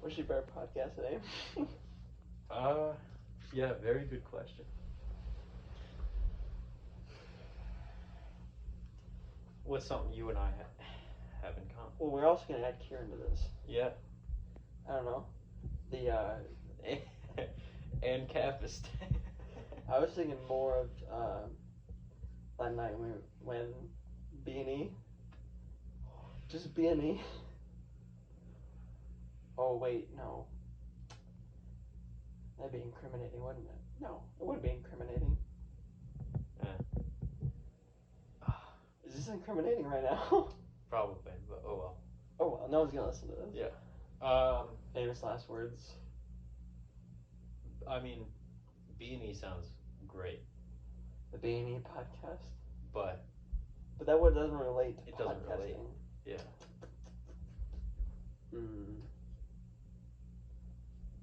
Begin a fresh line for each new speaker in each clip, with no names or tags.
What's your favorite podcast name?
Yeah, very good question. What's something you and I have in common?
Well, we're also gonna add Kieran to this.
Yeah.
I don't know. The
And Capist.
I was thinking more of that night when Beanie, just Beanie. Oh wait, no. That'd be incriminating, wouldn't it? No, it wouldn't be incriminating. Is this incriminating right now?
Probably, but oh well.
Oh well, no one's gonna listen to this.
Yeah.
Famous last words.
I mean, Beanie sounds great,
The Beanie podcast.
but
that word doesn't relate to
it
podcasting.
doesn't relate. Yeah.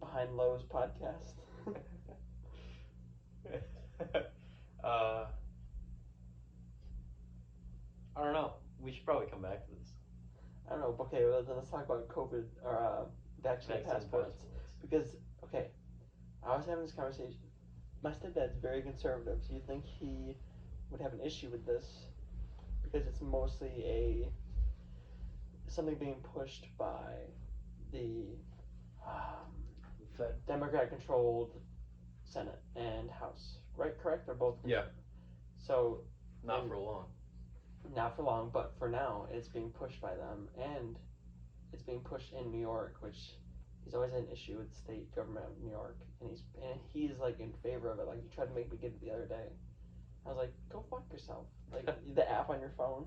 Behind Lowe's podcast.
I don't know. We should probably come back to this.
I don't know. Okay, well, then let's talk about COVID or vaccine passports. Because okay, I was having this conversation. My stepdad's very conservative. Do you think he would have an issue with this? Because it's mostly something being pushed by the Democrat-controlled Senate and House, right? Correct? They're both.
Yeah.
So.
Not for long.
Not for long, but for now, it's being pushed by them, and it's being pushed in New York, which he's always had an issue with the state government of New York, and he's like in favor of it. Like he tried to make me get it the other day. I was like, go fuck yourself. Like the app on your phone.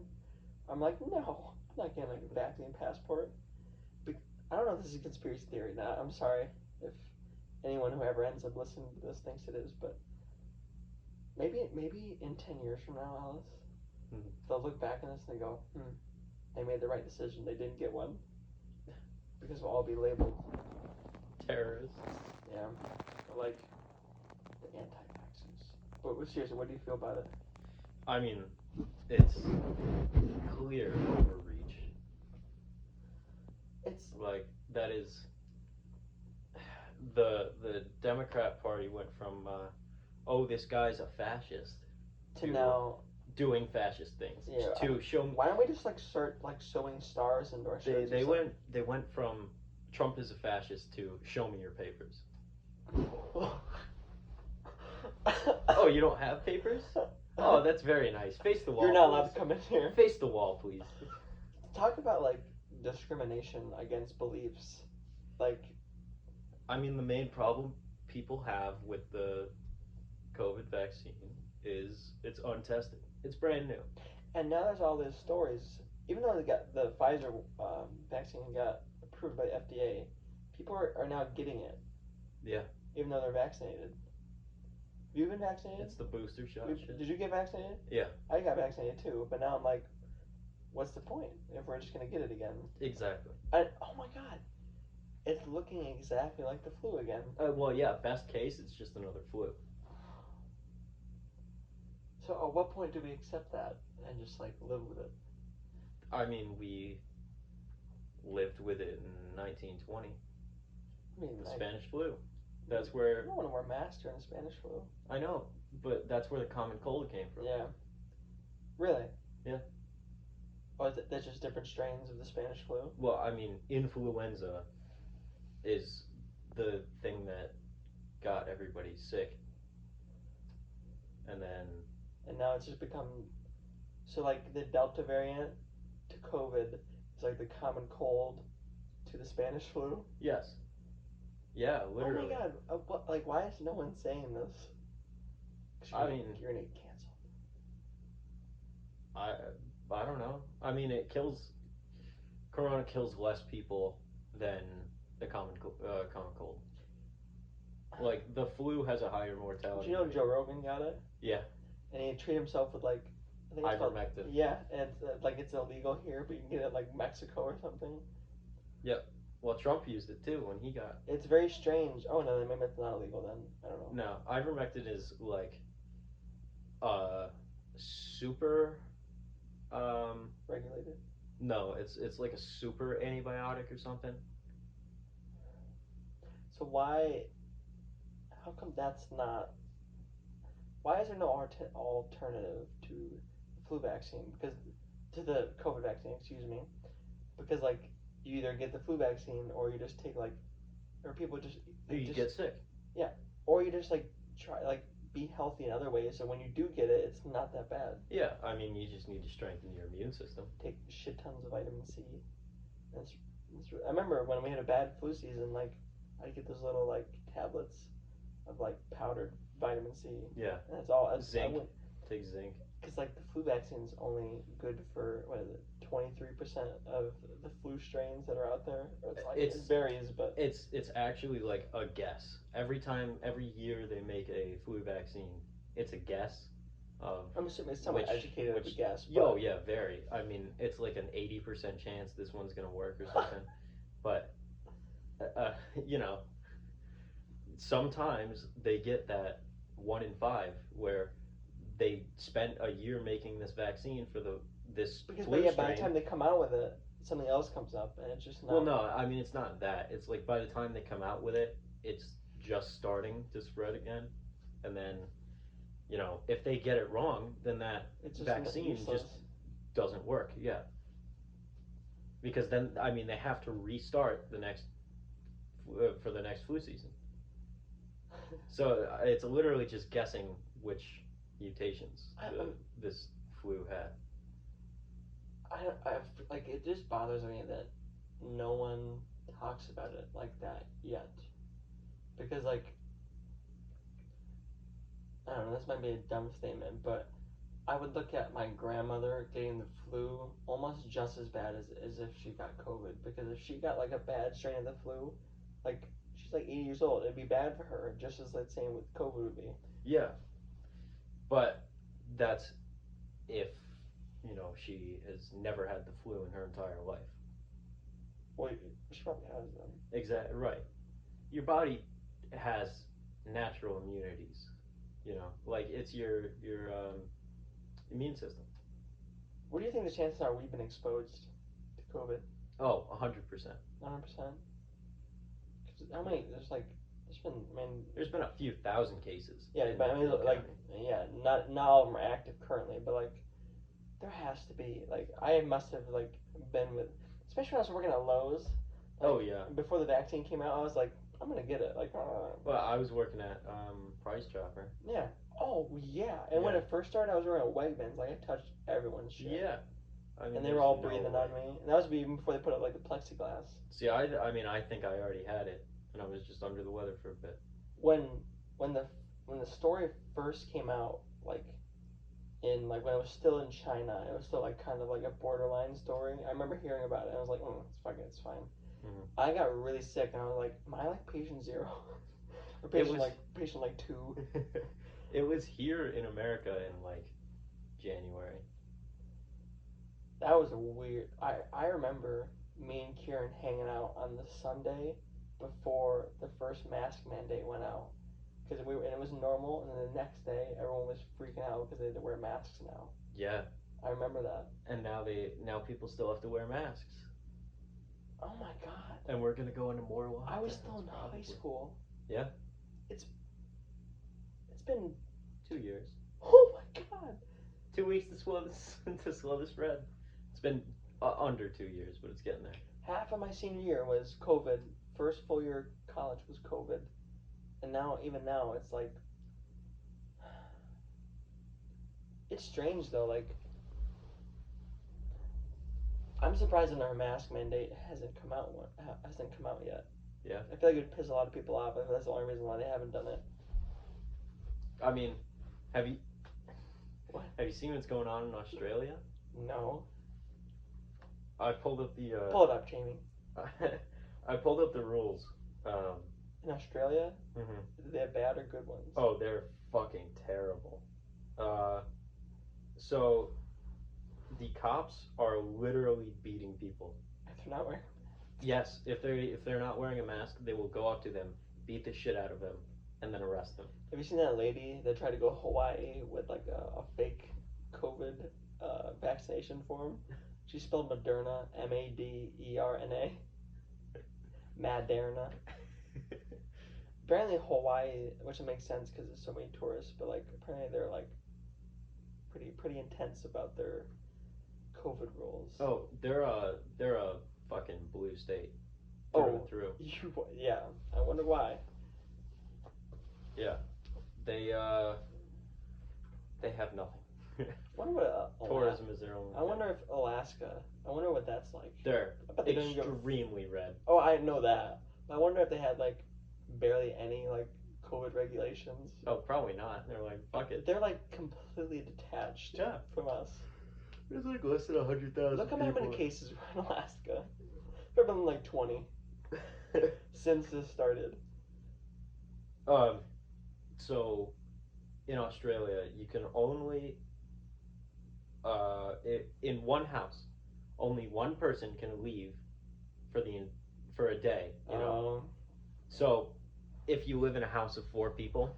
I'm like, no, I'm not getting a vaccine passport. I don't know if this is a conspiracy theory or not. I'm sorry if anyone who ever ends up listening to this thinks it is, but maybe in 10 years from now, Alice, they'll look back on this and they go, they made the right decision. They didn't get one. Because we'll all be labeled
terrorists.
Yeah. Or like the anti-vaxxers. But seriously, what do you feel about it?
I mean, it's clear overreach.
It's
like that is the Democrat Party went from oh, this guy's a fascist
to now
doing fascist things.
Yeah.
To show.
Why don't we just like start like sewing stars into our shirts?
They went from Trump is a fascist to show me your papers. Oh, you don't have papers? Oh, that's very nice. Face the wall.
You're not
please.
allowed to come in here.
Face the wall, please.
Talk about like discrimination against beliefs. Like,
I mean, the main problem people have with the COVID vaccine is it's untested. It's brand new.
And now there's all these stories. Even though they got the Pfizer vaccine got approved by the FDA, people are now getting it.
Yeah.
Even though they're vaccinated. Have you been vaccinated?
It's the booster shot.
Did you get vaccinated?
Yeah.
I got vaccinated too, but now I'm like, what's the point if we're just gonna get it again?
Exactly.
Oh my god, it's looking exactly like the flu again.
Well, yeah. Best case, it's just another flu.
So at what point do we accept that and just like live with it?
I mean, we lived with it in 1920. The Spanish flu. That's where.
You don't want to wear masks during the Spanish flu.
I know, but that's where the common cold came from.
Yeah. Really?
Yeah.
Oh, that's just different strains of the Spanish flu?
Well, I mean, influenza is the thing that got everybody sick. And then.
And now it's just become. So, like, the Delta variant to COVID is like the common cold to the Spanish flu?
Yes. Yeah, literally.
Oh my god. Like, why is no one saying this?
I mean,
you're gonna get canceled.
I don't know. I mean, Corona kills less people than the common cold. Like, the flu has a higher mortality.
Did you know Joe Rogan got it?
Yeah.
And he treated himself with like, I think it's
ivermectin.
Called, yeah, and it's illegal here, but you can get it in like Mexico or something.
Yep. Well, Trump used it too when he got.
It's very strange. Oh no, maybe it's not illegal then. I don't know.
No, ivermectin is like, super,
regulated.
No, it's like a super antibiotic or something.
So why? How come that's not? Why is there no alternative to the flu vaccine? Because to the COVID vaccine, excuse me. Because like you either get the flu vaccine or you just take like, or people just
You
just
get sick.
yeah, or you just like try like be healthy in other ways. So when you do get it, it's not that bad.
Yeah, I mean, you just need to strengthen your immune system.
Take shit tons of vitamin C. I remember when we had a bad flu season, like I'd get those little like tablets of like powdered vitamin C.
Yeah.
And that's all.
Zinc. Take zinc.
Because like the flu vaccine is only good for what is it, 23% of the flu strains that are out there. Or it's like it varies, but
it's actually like a guess. Every year they make a flu vaccine, it's a guess.
I'm assuming it's somewhat educated of a guess.
Oh yeah, very. I mean, it's like an 80% chance this one's gonna work or something. But you know, sometimes they get that 1 in 5 where they spent a year making this vaccine for this
because
flu strain.
By the time they come out with it, something else comes up, and it's just not.
Well, no, I mean it's not that. It's like by the time they come out with it, it's just starting to spread again, and then, you know, if they get it wrong, then that vaccine just doesn't work. Yeah. Because then, I mean, they have to restart the next for the next flu season. So it's literally just guessing which mutations this flu had.
Like it just bothers me that no one talks about it like that yet, because like I don't know, this might be a dumb statement, but I would look at my grandmother getting the flu almost just as bad as if she got COVID, because if she got like a bad strain of the flu, like she's like 80 years old, it'd be bad for her just as the same with COVID would be.
Yeah, but that's if, you know, she has never had the flu in her entire life.
Well, she probably has them.
Exactly right. Your body has natural immunities. You know, like it's your immune system.
What do you think the chances are we've been exposed to COVID?
Oh, 100%.
100%. How many?
There's been a few thousand cases.
Yeah, but I mean, like, yeah, not all of them are active currently, but like, there has to be. Like, I must have like been with, especially when I was working at Lowe's. Like,
oh yeah.
Before the vaccine came out, I was like, I'm gonna get it. Like,
well, I was working at Price Chopper.
Yeah. Oh yeah. And when it first started, I was working at Wegmans. Like, I touched everyone's shit.
Yeah. I mean,
and they were all breathing on me, and that was even before they put up like the plexiglass.
See, I mean, I think I already had it, and I was just under the weather for a bit.
When the story first came out, like in like when it was still in China, it was still like kind of like a borderline story. I remember hearing about it, and I was like, it's fine.
Mm-hmm.
I got really sick, and I was like, am I like patient 0? or patient like 2?
It was here in America in like January.
That was weird. I remember me and Kieran hanging out on the Sunday before the first mask mandate went out, and it was normal, and then the next day everyone was freaking out because they had to wear masks now.
Yeah,
I remember that.
And now people still have to wear masks.
Oh my god!
And we're gonna go into more lockdowns.
I was still in high school.
Yeah.
It's been
2 years.
Oh my god!
2 weeks to slow the spread. It's been under 2 years, but it's getting there.
Half of my senior year was COVID. First full year of college was COVID, and even now, it's like, it's strange though. Like, I'm surprised that our mask mandate hasn't come out yet.
Yeah.
I feel like it would piss a lot of people off if that's the only reason why they haven't done it.
I mean, have you seen what's going on in Australia?
No.
I pulled up the.
Pull it up, Jamie.
I pulled up the rules.
In Australia?
Mm-hmm.
Do they have bad or good ones?
Oh, they're fucking terrible. So the cops are literally beating people.
If they're not wearing.
Yes, if they're not wearing a mask, they will go up to them, beat the shit out of them, and then arrest them.
Have you seen that lady that tried to go to Hawaii with like a fake COVID vaccination form? She spelled Moderna, Maderna. Maderna. apparently Hawaii, which makes sense because there's so many tourists, but like apparently they're like pretty intense about their COVID rules.
Oh, they're a fucking blue state through
Oh,
and through.
yeah. I wonder why.
Yeah, they they have nothing.
I wonder what
Tourism is their only
I
thing.
wonder if Alaska. I wonder what that's like.
They're
I bet they don't go.
extremely red.
Oh, I know that. I wonder if they had like barely any like COVID regulations.
Oh, probably not. They're like, fuck it.
They're like completely detached
Yeah.
from us.
There's like less than 100,000
Look how
people.
many cases were in Alaska. There have been like 20 since this started.
So in Australia, you can only in one house, only one person can leave for a day. You know. So if you live in a house of 4 people,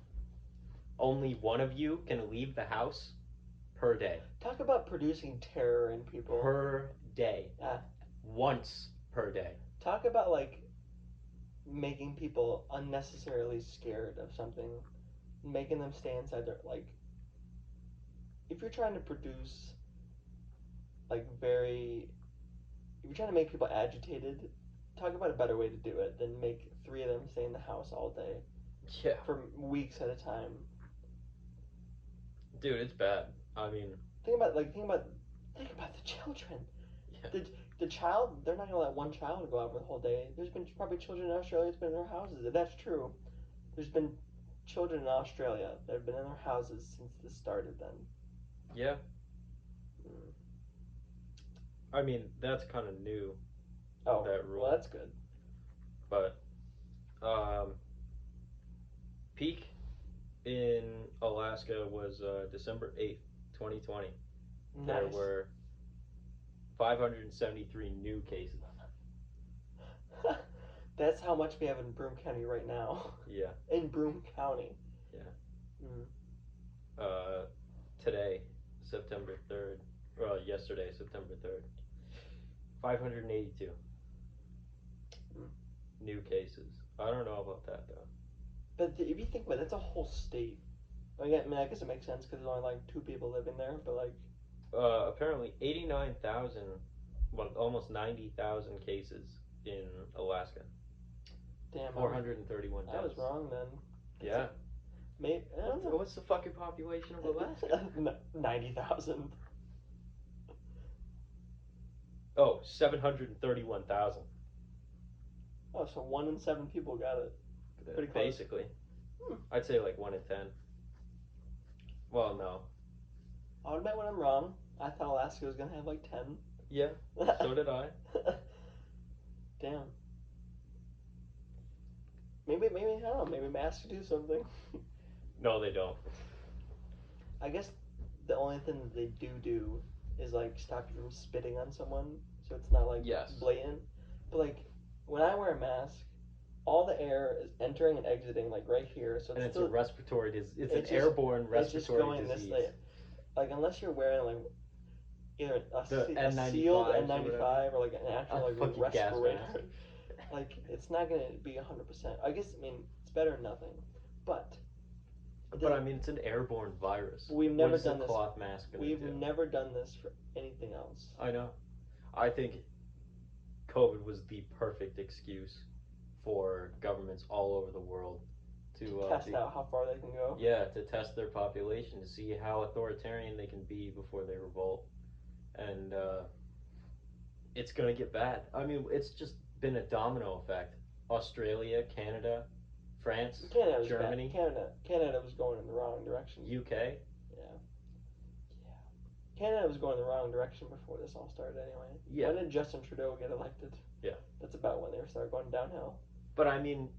only one of you can leave the house per day.
Talk about producing terror in people.
Per day. Once per day.
Talk about like making people unnecessarily scared of something, making them stay inside their like. If you're trying to produce like if you're trying to make people agitated, talk about a better way to do it than make 3 of them stay in the house all day.
Yeah.
For weeks at a time.
Dude, it's bad. I mean,
think about the children.
Yeah.
The child, they're not gonna let one child go out for the whole day. There's been probably children in Australia that's been in their houses. If that's true, there's been children in Australia that have been in their houses since this started. Then.
Yeah. I mean, that's kind of new.
Oh,
that rule.
Well, that's good.
But peak in Alaska was December 8th, 2020.
Nice.
There were 573 new cases.
That's how much we have in Broome County right now.
Yeah.
In Broome County.
Yeah. Today, September 3rd. Well, yesterday, September 3rd. 582 new cases. I don't know about that though.
But if you think about it, that's a whole state. I mean, I guess it makes sense because there's only like 2 people living there, but like.
Apparently 89,000, well, almost 90,000 cases in Alaska.
Damn.
431 deaths.
I was wrong then.
Yeah.
Maybe, I don't know.
What's the fucking population of Alaska?
90,000.
Oh, 731,000.
Oh, so 1 in 7 people got it. Pretty close.
Basically. I'd say like 1 in 10. Well, no.
I'll admit when I'm wrong. I thought Alaska was going to have like 10.
Yeah, so did I.
Damn. Maybe, I don't know, maybe masks do something.
No, they don't.
I guess the only thing that they do is like stop you from spitting on someone, so it's not like blatant. But like when I wear a mask, all the air is entering and exiting like right here, so
it's a respiratory disease. It's an airborne respiratory disease. It's just going
disease. Like unless you're wearing like either a
N95
sealed N95 or like an actual like respirator. Like it's not gonna be 100%. I guess it's better than nothing, but
I mean it's an airborne virus.
We've never done this.
Cloth mask
We've never done this for anything else.
I know. I think COVID was the perfect excuse for governments all over the world to
test out how far they can go.
Yeah, to test their population to see how authoritarian they can be before they revolt, and it's gonna get bad. I mean, it's just been a domino effect. Australia, Canada, France, Germany.
Canada was going in the wrong direction.
UK.
Yeah. Canada was going in the wrong direction before this all started anyway.
Yeah.
When did Justin Trudeau get elected?
Yeah.
That's about when they started going downhill.
But I mean,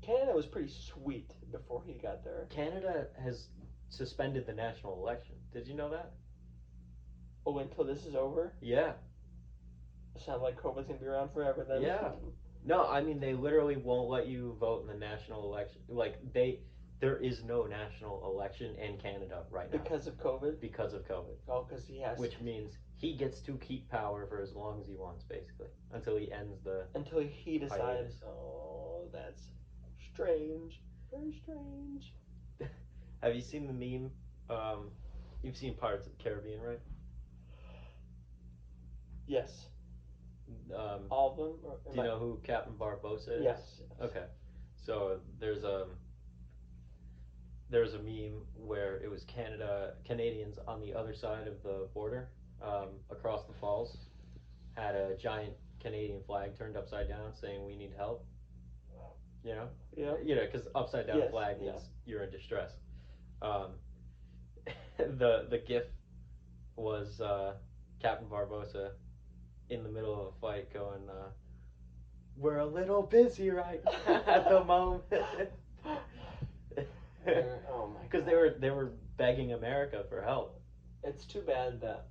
Canada was pretty sweet before he got there.
Canada has suspended the national election. Did you know that?
Oh, until this is over?
Yeah.
It sounds like COVID's gonna be around forever then.
Yeah. No, I mean they literally won't let you vote in the national election. Like there is no national election in Canada right now.
Because of COVID?
Because of COVID.
Oh, because he has
Which means he gets to keep power for as long as he wants, basically. Until he ends the
Until he decides,
hiatus.
oh, that's strange. Very strange.
Have you seen the meme? You've seen Pirates of the Caribbean, right?
Yes.
Um,
All of them?
do you know who Captain Barbossa is?
Yes.
Okay. So there's a meme where it was Canadians on the other side of the border, across the falls, had a giant Canadian flag turned upside down saying "We need help." You know.
Yeah.
You know, because upside down flag means you're in distress. Um, the GIF was Captain Barbossa in the middle of a fight going, "We're a little busy right at the moment."
Oh my!
Because they were begging America for help.
It's too bad that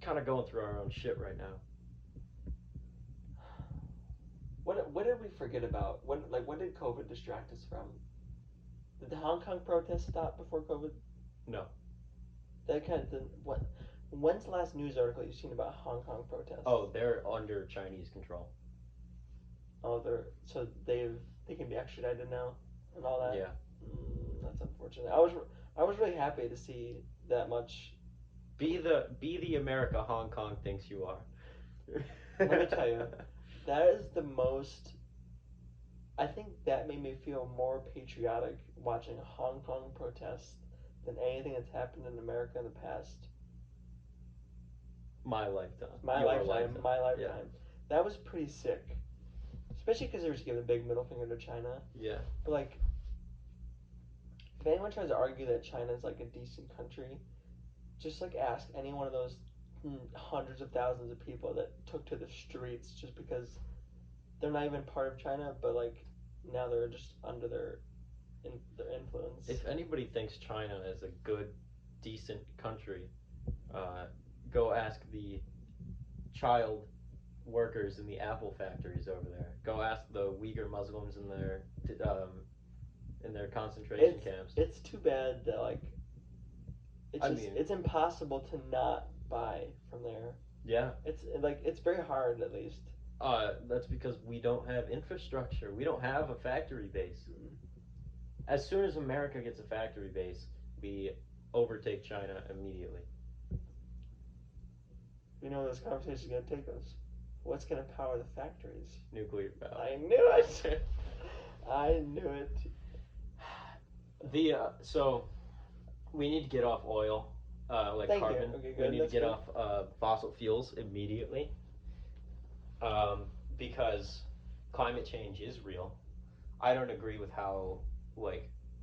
kind of going through our own shit right now.
What did we forget about? What did COVID distract us from? Did the Hong Kong protests stop before COVID?
No.
That kind of didn't. What? When's the last news article you've seen about Hong Kong protests?
Oh, they're under Chinese control.
Oh, they can be extradited now and all that.
Yeah.
That's unfortunate. I was really happy to see that much.
Be the America Hong Kong thinks you are.
Let me tell you, that is the most. I think that made me feel more patriotic watching Hong Kong protests than anything that's happened in America in the past.
My lifetime.
My lifetime. Yeah. That was pretty sick. Especially because they were just giving a big middle finger to China.
Yeah.
But like, if anyone tries to argue that China is like a decent country, just like ask any one of those hundreds of thousands of people that took to the streets just because they're not even part of China, but like now they're just under their influence.
If anybody thinks China is a good, decent country, go ask the child workers in the Apple factories over there. Go ask the Uyghur Muslims in their concentration camps.
It's too bad that like it's impossible to not buy from there.
Yeah.
It's very hard at least.
That's because we don't have infrastructure. We don't have a factory base. As soon as America gets a factory base, we overtake China immediately.
You know where this conversation is going to take us. What's going to power the factories?
Nuclear power.
I knew it. I knew it.
So we need to get off oil,
Thank
carbon.
Okay,
we need to get off fossil fuels immediately, because climate change is real. I don't agree with how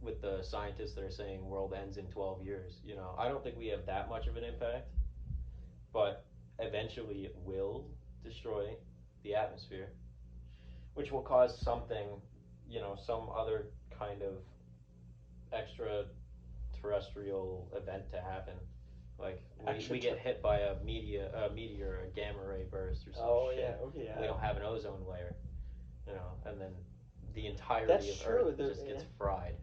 with the scientists that are saying world ends in 12 years. You know, I don't think we have that much of an impact, but eventually it will destroy the atmosphere, which will cause something, some other kind of extraterrestrial event to happen. Like we get hit by a meteor, a gamma ray burst or some shit.
Okay, yeah.
We don't have an ozone layer, and then the entirety of Earth just gets fried.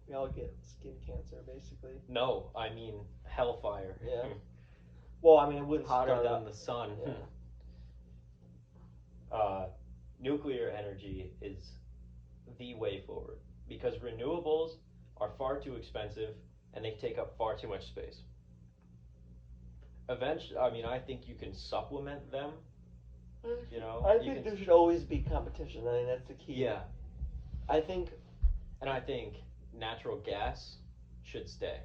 We all get skin cancer, basically.
No, I mean hellfire.
Yeah. Well, I mean, it wouldn't
hotter
start
than the sun. Yeah. Nuclear energy is the way forward because renewables are far too expensive and they take up far too much space. Eventually, I think you can supplement them.
I think there should always be competition. I think that's the key.
Yeah.
I think
natural gas should stay.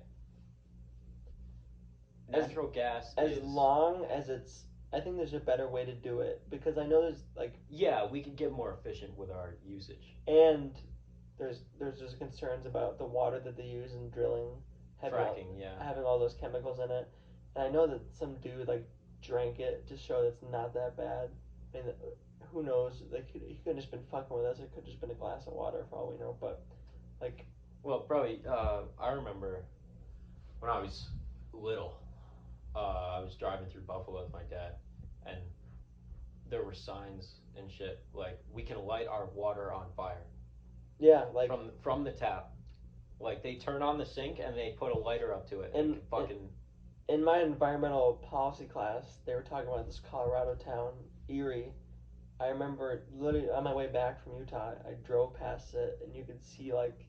Natural gas as long as it's. I think there's a better way to do it because I know there's
Yeah, we could get more efficient with our usage.
And there's just concerns about the water that they use in drilling, having all those chemicals in it. And I know that some dude drank it to show that it's not that bad. I mean, who knows? He could have just been fucking with us. It could have just been a glass of water for all we know. But
well, probably. I remember when I was little. I was driving through Buffalo with my dad, and there were signs and shit like we can light our water on fire.
Yeah,
from the tap. Like they turn on the sink and they put a lighter up to it and
in my environmental policy class, they were talking about this Colorado town, Erie, I remember literally on my way back from Utah, I drove past it, and you could see like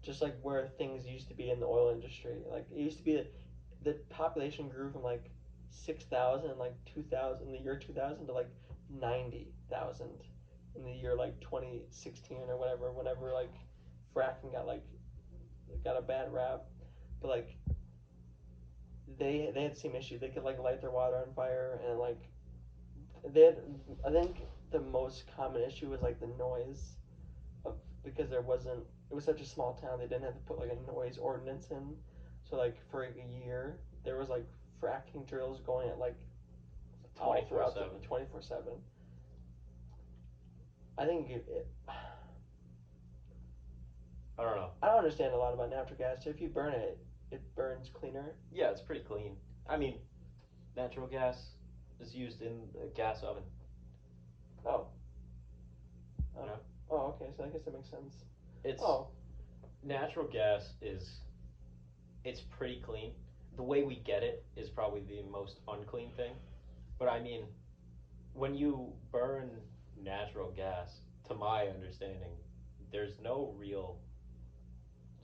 just like where things used to be in the oil industry. Like it used to be the population grew from like 6,000 like 2000 in the year 2000 to like 90,000 in the year like 2016 or whatever. Whenever like fracking got a bad rap, but like they had the same issue. They could like light their water on fire and like they had. I think the most common issue was like the noise of because there wasn't. It was such a small town. They didn't have to put like a noise ordinance in. So like for like a year, there was like fracking drills going at like all throughout
24/7.
24/7. I think
I don't know.
I don't understand a lot about natural gas. So if you burn it, it burns cleaner.
Yeah, it's pretty clean. I mean, natural gas is used in the gas oven.
Oh.
You know?
Oh, okay. So I guess that makes sense.
It's
Oh.
natural gas it's pretty clean. The way we get it is probably the most unclean thing. But I mean, when you burn natural gas, to my understanding, there's no real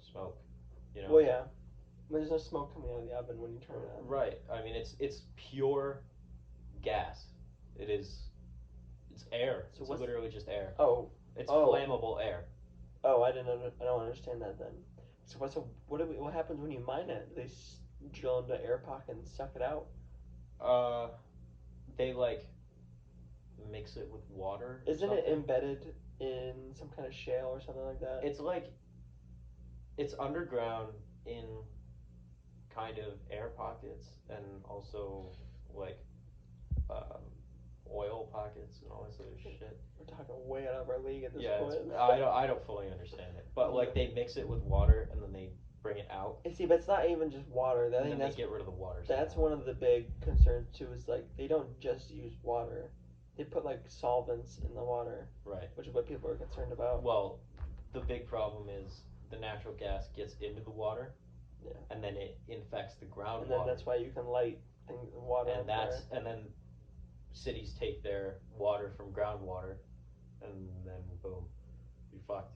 smoke. You know?
Well, yeah. There's no smoke coming out of the oven when you turn it on.
Right. I mean, it's pure gas. It's air.
So
it's
what's
literally just air.
Oh.
It's
Oh.
flammable air.
Oh, I don't understand that then. So what happens when you mine it? They drill into air pocket and suck it out.
They like mix it with water.
Isn't it embedded in some kind of shale or something like that?
It's like it's underground in kind of air pockets and also like um, oil pockets and all this other shit.
We're talking way out of our league at this
Yeah,
point.
I don't fully understand it, but like they mix it with water and then they bring it out.
And see, but it's not even just water. I think
they get rid of the water.
That's
somehow.
one of the big concerns too. Is like they don't just use water; they put like solvents in the water,
Right?
Which is what people are concerned about.
Well, the big problem is the natural gas gets into the water,
yeah,
and then it infects the groundwater.
And then that's why you can light water on fire.
And then cities take their water from groundwater, and then boom, you're fucked.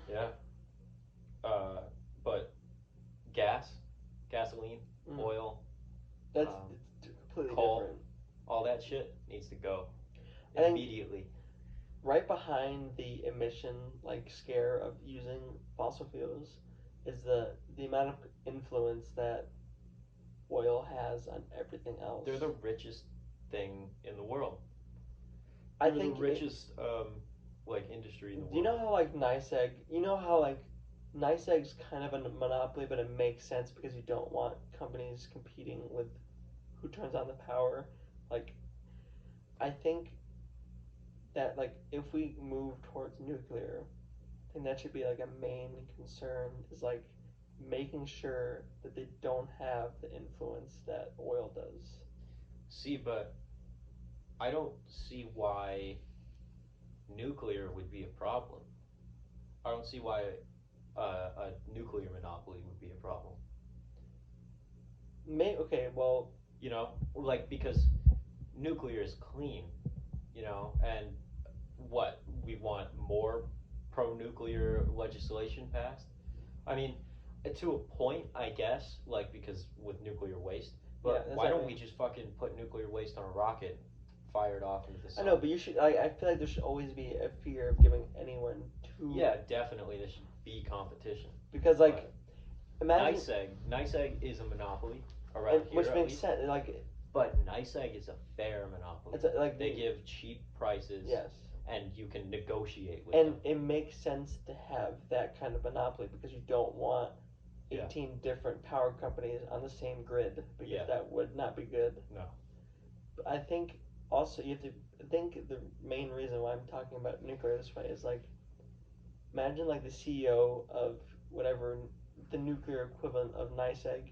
Yeah. But gasoline, oil,
that's completely
coal,
different.
All that shit needs to go immediately.
Right behind the emission scare of using fossil fuels is the amount of influence that oil has on everything else.
They're the richest thing in the world.
They're
the richest industry in the world.
You know how NYSEG, NYSEG's kind of a monopoly, but it makes sense because you don't want companies competing with who turns on the power. I think that if we move towards nuclear, I think that should be a main concern is making sure that they don't have the influence that oil does.
See, but I don't see why nuclear would be a problem. I don't see why a nuclear monopoly would be a problem.
Okay, well,
because nuclear is clean, and what we want more pro-nuclear legislation passed. I mean, to a point, I guess, because with nuclear waste. But why don't we just fucking put nuclear waste on a rocket, fire it off into the sun?
I know, but you should. I feel like there should always be a fear of giving anyone too.
Yeah, definitely, there should be competition.
Because imagine
NYSEG is a monopoly around here,
which makes sense.
But NYSEG is a fair monopoly. They give cheap prices.
Yes.
And you can negotiate with them.
And it makes sense to have that kind of monopoly because you don't want 18 different power companies on the same grid because that would not be good.
No.
But I think also you have to think the main reason why I'm talking about nuclear this way is imagine the CEO of whatever the nuclear equivalent of NYSEG,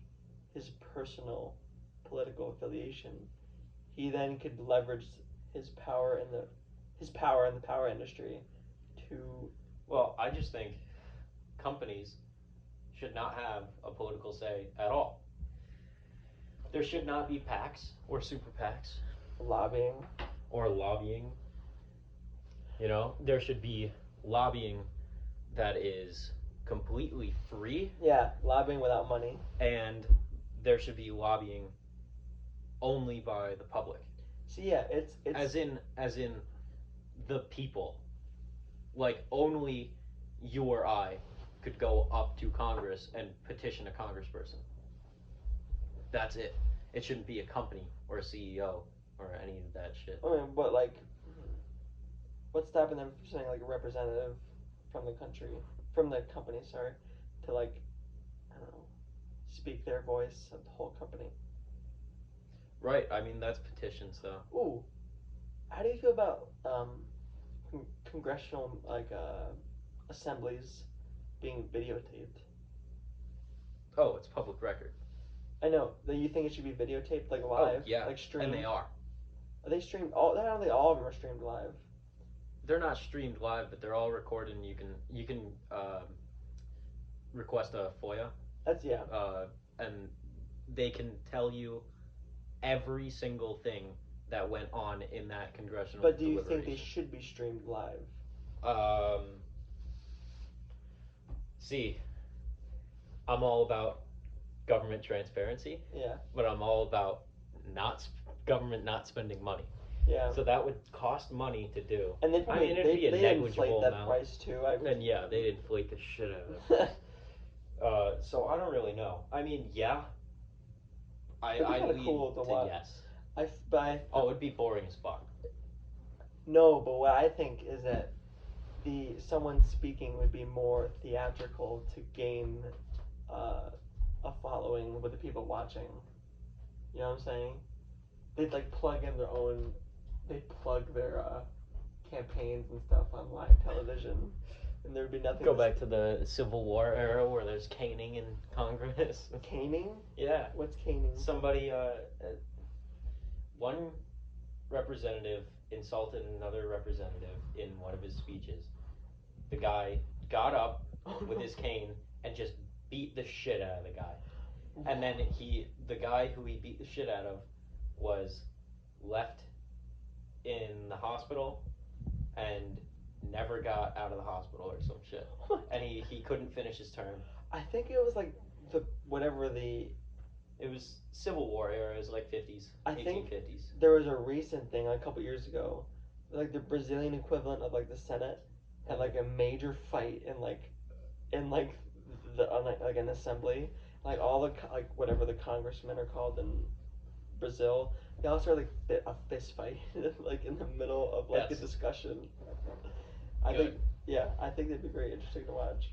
his personal political affiliation. He then could leverage his power in the power industry to.
Well, I just think companies should not have a political say at all. There should not be PACs or super PACs.
Lobbying.
Or lobbying. You know, there should be lobbying that is completely free.
Yeah, lobbying without money.
And there should be lobbying only by the public.
See, yeah, it's
as in the people. Like only you or I could go up to Congress and petition a congressperson. That's it. It shouldn't be a company or a CEO or any of that shit.
I mean, but like, what's stopping them from saying like a representative from the company, sorry, to like, I don't know, speak their voice of the whole company.
Right. I mean, that's petitions though.
Ooh, how do you feel about congressional assemblies being videotaped?
Oh, it's public record.
I know. Do you think it should be videotaped, like live?
Oh, yeah.
Like streamed?
And they are.
Are they streamed? All of them are streamed live.
They're not streamed live, but they're all recorded, and you can request a FOIA.
That's yeah.
And they can tell you every single thing that went on in that congressional.
But do you think they should be streamed live?
See, I'm all about government transparency.
Yeah.
But I'm all about government not spending money.
Yeah.
So that would cost money to do.
And then
it'd be a negligible
that
amount.
price too.
And yeah, they'd inflate the shit out of it. So I don't really know. I mean, yeah. I lean
cool to watch.
Yes. It'd be boring as fuck.
No, but what I think is that someone speaking would be more theatrical to gain a following with the people watching. You know what I'm saying? They'd like plug in they'd plug their campaigns and stuff on live television, and there'd be nothing.
Go back to the Civil War era where there's caning in Congress.
Caning?
Yeah.
What's caning?
Somebody, one representative insulted another representative in one of his speeches. The guy got up with his cane and just beat the shit out of the guy. And then the guy who he beat the shit out of was left in the hospital and never got out of the hospital or some shit. And he couldn't finish his term.
I think it was like
it was Civil War era. It was like 50s, 1850s.
Think there was a recent thing like a couple years ago, like the Brazilian equivalent of like the Senate had like a major fight in an assembly, like all the whatever the congressmen are called in Brazil. They all started like a fist fight like in the middle of like a discussion. I think that'd be very interesting to watch.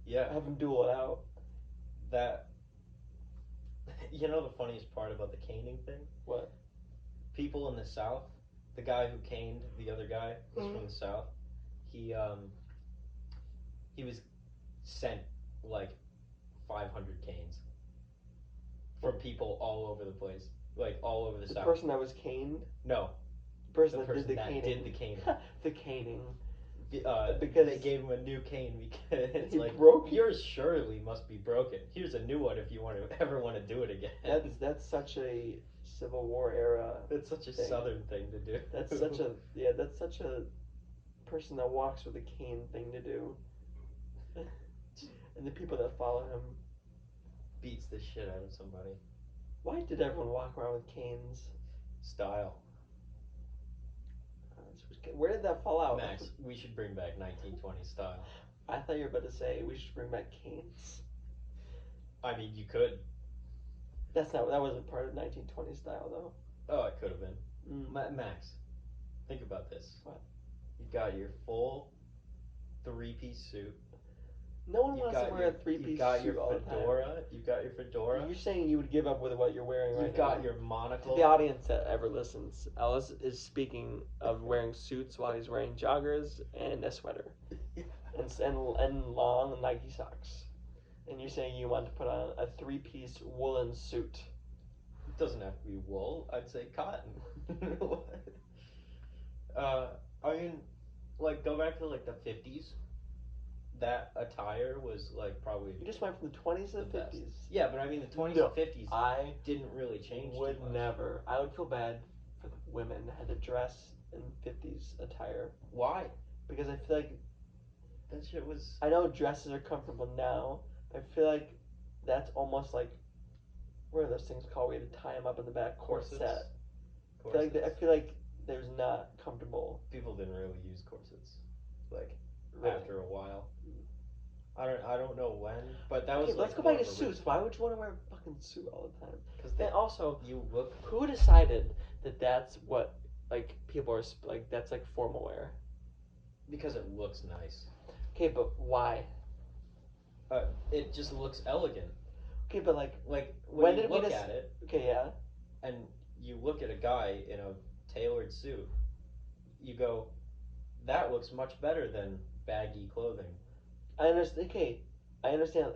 Yeah.
Have them duel it out.
That. You know the funniest part about the caning thing?
What?
People in the South, the guy who caned the other guy was from the South. He was sent like 500 canes from people all over the place, like all over the South.
The person that was caned?
No.
The person
that did the caning.
The caning.
Because they gave him a new cane because it's like
broke
yours surely must be broken. Here's a new one if you ever want to do it again.
That's such a Civil War era.
That's such a Southern thing to do.
That's such a person that walks with a cane thing to do. And the people that follow him
beats the shit out of somebody.
Why did everyone walk around with canes?
Style.
Where did that fall out?
Max, we should bring back 1920 style.
I thought you were about to say we should bring back canes.
I mean, you could.
That wasn't part of 1920 style though.
Oh, it could have been. Max, think about this.
What?
You got your full 3-piece suit.
No one wants to wear a 3-piece suit all the time.
You've got your fedora.
You're saying you would give up with what you're wearing right now.
You've got your monocle.
To the audience that ever listens, Ellis is speaking of wearing suits while he's wearing joggers and a sweater. and long Nike socks. And you're saying you want to put on a 3-piece woolen suit.
It doesn't have to be wool. I'd say cotton. I mean, like, go back to, like, the 50s. that attire was like probably
You just went from the 20s to the
best.
50s.
Yeah, but I mean the 20s
No,
and 50s
I
didn't really change
would
too much.
never. I would feel bad for the women that had to dress in 50s attire.
Why?
Because I feel like
That shit was.
I know dresses are comfortable now, but I feel like that's almost like what are those things called? We had to tie them up in the back.
Corsets.
Corset.
Corsets.
I feel like there's not comfortable.
People didn't really use corsets, like
Really.
after a while. I don't know when, but that was
Okay,
like
let's go
more
back
of
to
a
suits. Why would you want to wear a fucking suit all the time?
Because
And also,
you look
who decided that that's what like people are like? That's like formal wear.
because it looks nice.
Okay, but why?
It just looks elegant.
Okay, but like
Like
when
you
did we
look at it,
okay, yeah.
and you look at a guy in a tailored suit, you go, that looks much better than baggy clothing.
I understand. Okay, I understand.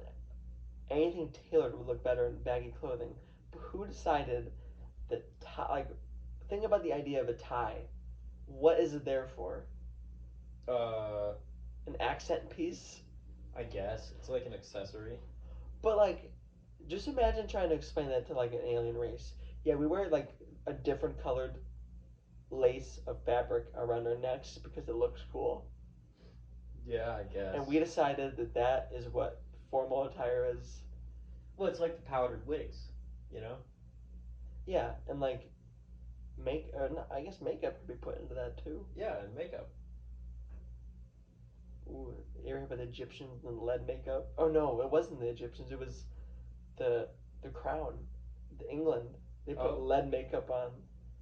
Anything tailored would look better in baggy clothing. But who decided that like think about the idea of a tie. What is it there for? An accent piece?
I guess it's like an accessory.
But like just imagine trying to explain that to like an alien race. Yeah, we wear like a different colored lace of fabric around our necks because it looks cool.
Yeah, I guess.
And we decided that that is what formal attire is.
Well, it's like the powdered wigs, you know?
Yeah, and like I guess makeup could be put into that too.
Yeah, and makeup.
Ooh, you ever hear about the Egyptians and lead makeup? Oh no, it wasn't the Egyptians. It was the crown, the England. They put lead makeup on.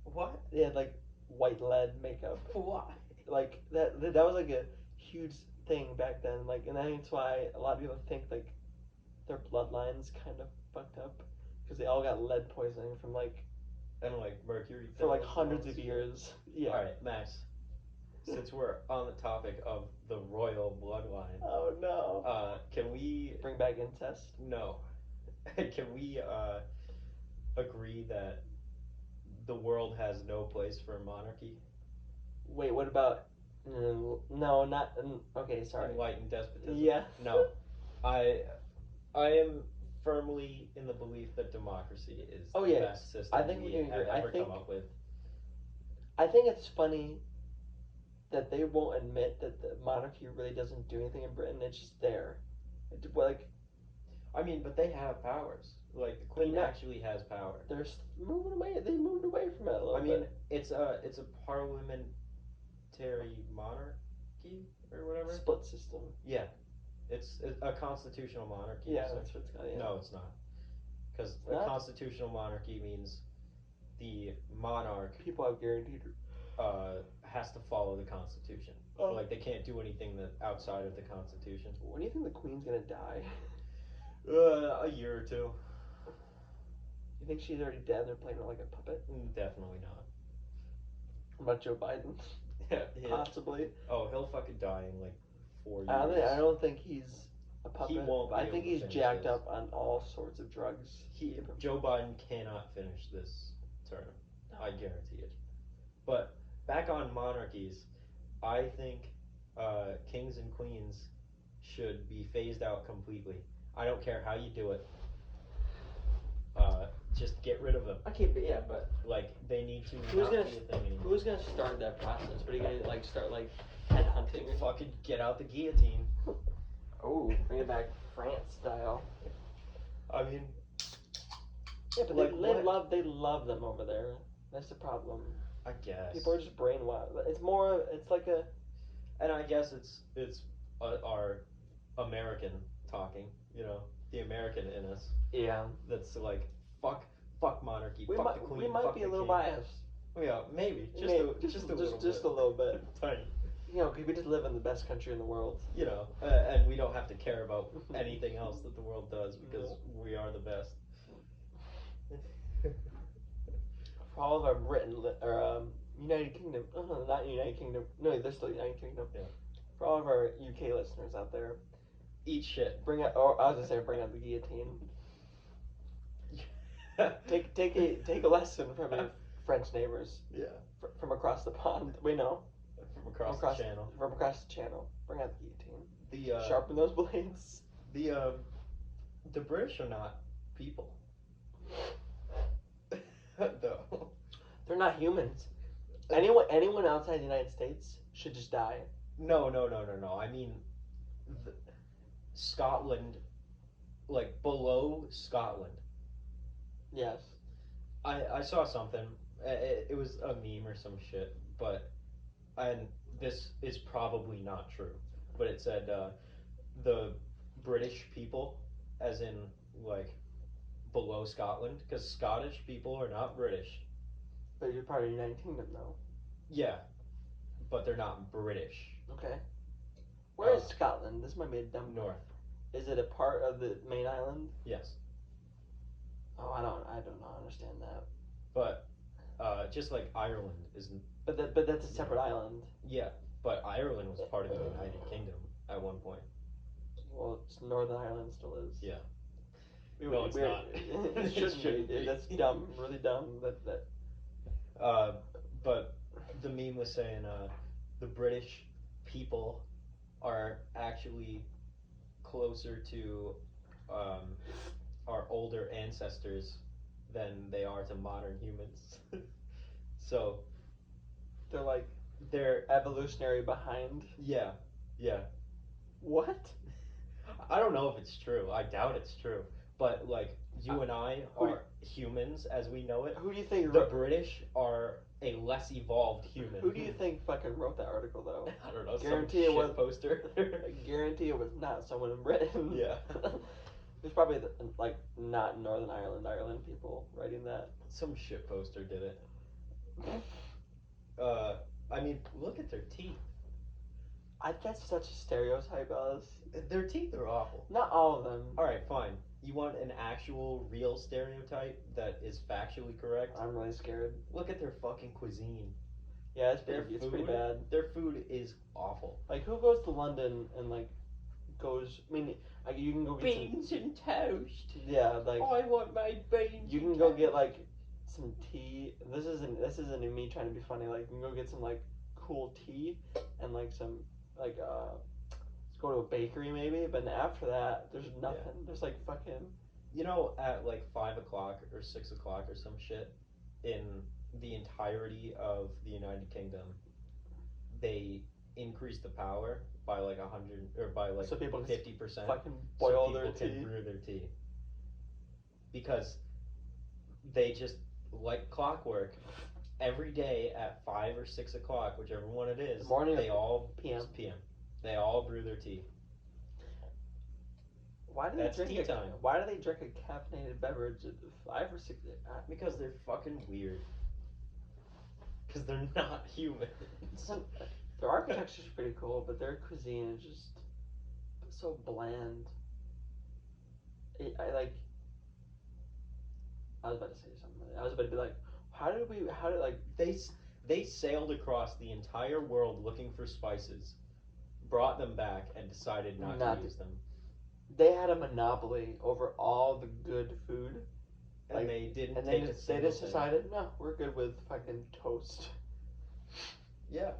What?
They had like white lead makeup.
Why?
Like that was like a huge thing back then. Like, and that's why a lot of people think like their bloodlines kind of fucked up because they all got lead poisoning from like
and like mercury
for like hundreds of years. Yeah.
All right, Max. Since we're on the topic of the royal bloodline,
oh no.
Can we
bring back incest?
No. Can we agree that the world has no place for monarchy?
Wait, what about? No, not. Okay, sorry.
Enlightened despotism.
Yeah.
No, I am firmly in the belief that democracy is the best system we have ever come up with.
I think it's funny that they won't admit that the monarchy really doesn't do anything in Britain. It's just there. Like,
I mean, but they have powers. Like the Queen actually has power.
They're moving away. They moved away from it a little bit.
I mean, it's a parliamentary monarchy or whatever.
Split system.
Yeah, it's a constitutional monarchy.
Yeah, that's what it's called. Yeah.
No, it's not. Because a constitutional monarchy means the monarch
people have guaranteed
has to follow the Constitution. Like they can't do anything that outside of the Constitution.
When do you think the Queen's gonna die?
A year or two.
You think she's already dead? They're playing her like a puppet.
Definitely not.
What about Joe Biden?
Yeah.
Possibly.
Oh, he'll fucking die in like 4 years.
I don't think he's a puppet.
He won't.
I think he's jacked up on all sorts of drugs.
Joe Biden cannot finish this term. No. I guarantee it. But back on monarchies, I think kings and queens should be phased out completely. I don't care how you do it. Just get rid of them.
Okay, but yeah, but
like they need to.
Who's gonna start that process? What are you gonna like start like headhunting?
Fucking get out the guillotine.
Oh, bring it back France style.
I mean,
yeah, but they love them over there. That's the problem.
I guess
people are just brainwashed. It's like a,
and I guess it's our American talking. You know, the American in us.
Yeah.
That's like fuck monarchy. Fuck the Queen.
We might be a little biased.
Yeah, maybe just a little bit. Tiny.
You know, because we just live in the best country in the world.
You know, and we don't have to care about anything else that the world does because we are the best.
For all of our United Kingdom, not United Kingdom. No, they're still United Kingdom.
Yeah.
For all of our UK listeners out there,
eat shit.
Bring out the guillotine. take a lesson from your French neighbors.
Yeah.
From across the pond. We know.
From across the channel.
From across the channel. Bring out the guillotine.
The
Sharpen those blades.
the the British are not people. No.
They're not humans. Anyone outside the United States should just die.
No. I mean, the, Scotland, like below Scotland.
Yes.
I saw something. It was a meme or some shit, but and this is probably not true. But it said the British people, as in like below Scotland, because Scottish people are not British.
But you're part of the United Kingdom, though.
Yeah, but they're not British.
Okay. Where is Scotland? This might be a dumb.
North.
Is it a part of the main island?
Yes.
Oh, I don't understand that.
But just like Ireland isn't.
But that's a separate island.
Yeah, but Ireland was part of the United Kingdom at one point.
Well, Northern Ireland still is.
Yeah. No, it's not.
It shouldn't be. That's dumb. Really dumb. That.
But the meme was saying the British people are actually closer to our older ancestors than they are to modern humans. So
They're like
they're
evolutionary behind.
Yeah.
What?
I don't know if it's true. I doubt it's true. But like you and I are humans as we know it.
Who do you think
the British are a less evolved human?
Who do you think fucking wrote that article though?
I don't know.
Guarantee
some
it was
poster.
I guarantee it was not someone in Britain.
Yeah.
There's probably like not Northern Ireland people writing that.
Some shit poster did it. I mean, look at their teeth.
That's such a stereotype, Alice.
Their teeth are awful.
Not all of them.
Alright, fine. You want an actual, real stereotype that is factually correct?
I'm really scared.
Look at their fucking cuisine.
Yeah, it's pretty bad.
Their food is awful.
Like, who goes to London and, like, goes... I mean, like, you can go get
beans and toast.
Yeah, like...
I want my beans
You can go get, like, some tea. This isn't me trying to be funny. Like, you can go get some, like, cool tea and, like, some, like, let's go to a bakery maybe. But then after that, there's nothing. Yeah. There's, like, fucking...
You know, at, like, 5 o'clock or 6 o'clock or some shit, in the entirety of the United Kingdom, they increase the power by like 100 or by like 50%.
Fucking boil
so
their
people
tea.
Can brew their tea because they just like clockwork. Every day at 5 or 6 o'clock, whichever one it is,
morning
they all
PM.
They all brew their tea.
Why do they drink Why do they drink a caffeinated beverage at 5 or 6?
Because they're fucking weird. Because they're not human.
Their architecture's pretty cool, but their cuisine is just so bland. I was about to say something. I was about to be like, how did like
they sailed across the entire world looking for spices, brought them back, and decided not to use them.
They had a monopoly over all the good food.
And they didn't
they just decided, no, we're good with fucking toast.
Yeah.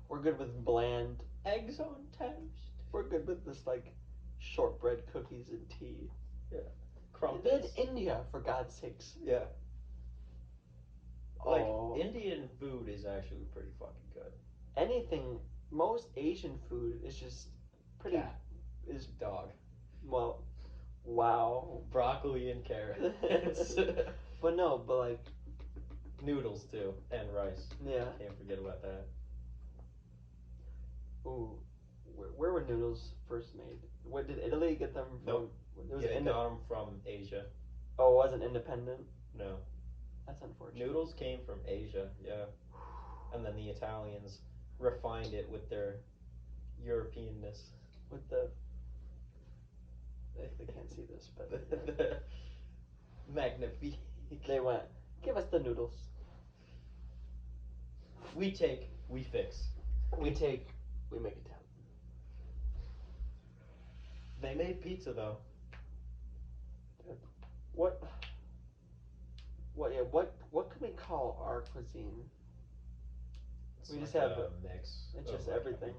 We're good with bland
eggs on toast.
We're good with this, like, shortbread cookies and tea.
Yeah. Crumpets.
Then India, for God's sakes.
Yeah. Like, Indian food is actually pretty fucking good.
Anything, most Asian food is just pretty...
Cat. Is dog.
Well, wow.
Broccoli and carrots.
But like...
Noodles, too. And rice.
Yeah.
Can't forget about that.
Ooh. Where were noodles first made? Where did Italy get them from?
Nope. They got them from Asia.
Oh, it wasn't independent?
No.
That's unfortunate.
Noodles came from Asia, yeah. And then the Italians refined it with their Europeanness.
With the... They can't see this, but...
the magnifique.
They went, give us the noodles.
We take, we fix.
We take, we make it down.
They made pizza, though.
What can we call our cuisine?
It's
we
like
just have
a mix.
It's just
like
everything.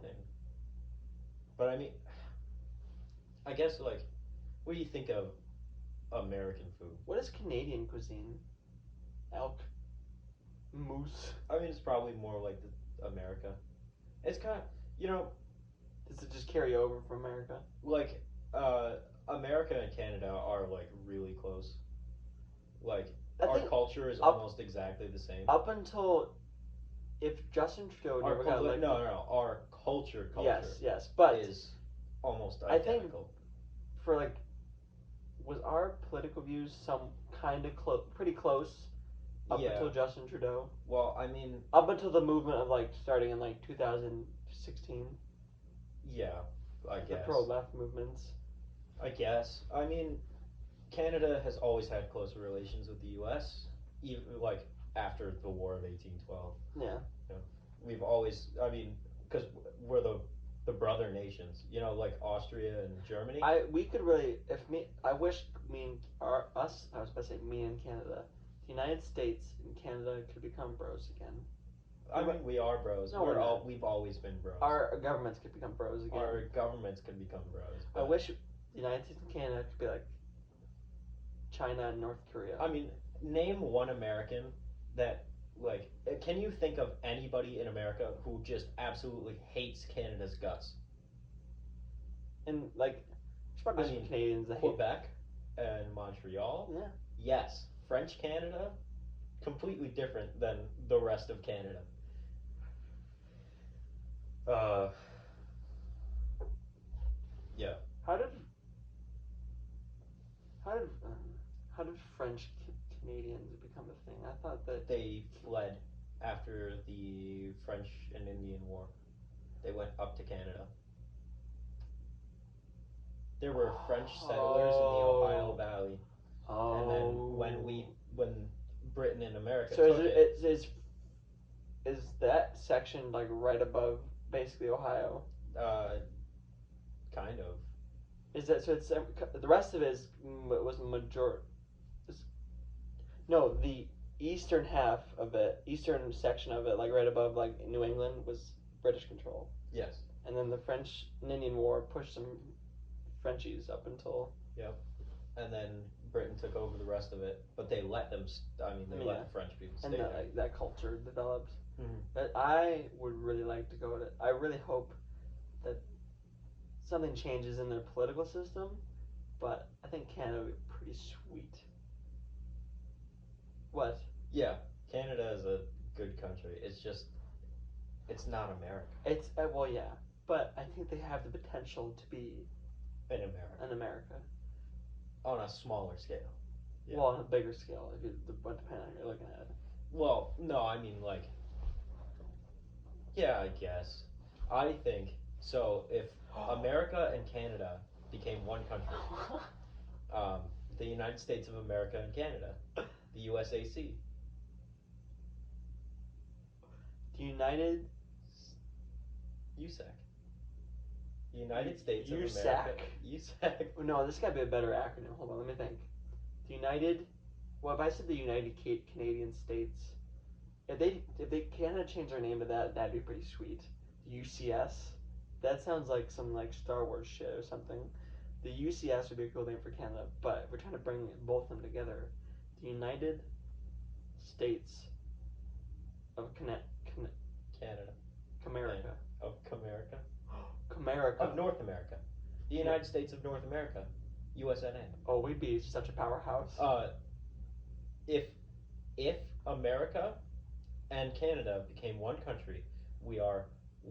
But I mean, I guess like, what do you think of American food?
What is Canadian cuisine? Elk, moose.
I mean, it's probably more like America. It's kind of, you know,
Does it just carry over from America?
like uh, America and Canada are like really close. Like
I
our
think
culture is
up-
almost exactly the same.
Up until if Justin Trudeau
Our
never got elected.
no. Our culture
Yes, but
is almost
I think
identical.
for like, was our political views some kind of pretty close up
Yeah.
until Justin Trudeau?
Well, I mean,
Up until the movement of like starting in like 2016,
yeah, I
the
guess.
pro-left movements.
I guess. I mean, Canada has always had closer relations with the U.S. Even like after the War of 1812.
Yeah.
You know, we've always. I mean, because we're the brother nations. You know, like Austria and Germany.
We could really, if me, I wish me and us. I was about to say me and Canada. The United States and Canada could become bros again.
I mean, we are bros.
No,
We've always been bros.
Our governments could become bros again.
Our governments could become bros.
I wish the United States and Canada could be like China and North Korea.
I mean, name one American that, like, can you think of anybody in America who just absolutely hates Canada's guts?
And like, there's probably some Canadians that hate
Quebec and Montreal.
Yeah.
Yes, French Canada, completely different than the rest of Canada. Yeah.
How did French Canadians become a thing? I thought that
they fled after the French and Indian War. They went up to Canada. There were French settlers in the Ohio Valley, and then when Britain and America
took
it.
Is that section like right above basically Ohio?
Kind of.
Is that so? It's the rest of it was major. No, the eastern half of it, eastern section of it, like right above like New England, was British control.
Yes.
And then the French and Indian War pushed some Frenchies up until.
Yep. And then Britain took over the rest of it, but they let them. Let the French people stay
and
there.
That culture developed.
Mm-hmm.
But I would really like to go to. I really hope that something changes in their political system, but I think Canada would be pretty sweet. What?
Yeah, Canada is a good country. It's just, it's not America.
It's well, yeah, but I think they have the potential to be
an America. On a smaller scale.
Yeah. Well, on a bigger scale, if you depending on what you're looking at.
Well, no, I mean like. Yeah, I guess. I think so. If America and Canada became one country, the United States of America and Canada, the USAC.
The United.
USAC. United States of
USAC.
America. USAC.
No, this gotta be a better acronym. Hold on, let me think. The United. Well, if I said the United Canadian States, if Canada changed their name to that, that'd be pretty sweet. The UCS. That sounds like some like Star Wars shit or something. The UCS would be a cool name for Canada, but we're trying to bring both of them together. The United States of
Canada.
Comerica.
Of Comerica.
Comerica.
Of North America. The United States of North America. USNA.
Oh, we'd be such a powerhouse.
If America and Canada became one country, we are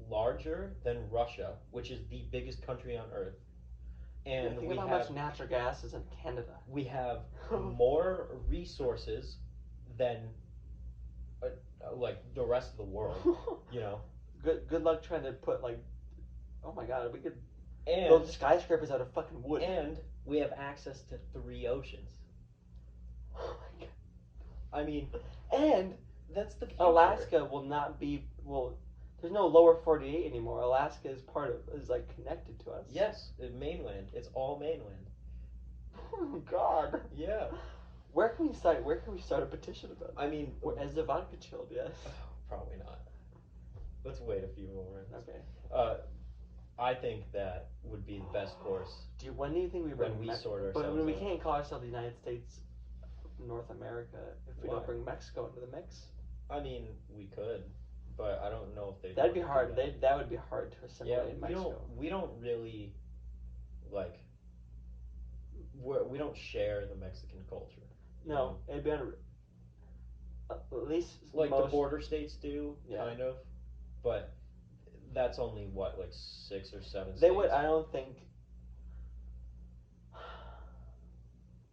larger than Russia, which is the biggest country on Earth. And
think about how much natural gas is in Canada.
We have more resources than like the rest of the world. You know.
Good luck trying to put like. Oh my God, we could
and
build skyscrapers out of fucking wood.
And we have access to 3 oceans.
Oh my God.
I mean,
and
that's the future.
Alaska will not be there's no lower 48 anymore. Alaska is like connected to us.
Yes, mainland. It's all mainland.
Oh God.
Yeah.
Where can we start a petition about that?
I mean,
as the vodka chilled, yes.
Probably not. Let's wait a few more minutes.
Okay.
I think that would be the best course.
When do you think we bring
when we sort ourselves
But when we
out.
can't call ourselves the United States, North America, if we
Why?
don't bring Mexico into the mix.
I mean, we could, but I don't know if they.
That'd be hard. That would be hard to assimilate in Mexico.
We don't really, like. We don't share the Mexican culture.
No, it'd be at least
like the border states do, kind of, but that's only what, like 6 or 7 states.
They would. I don't think.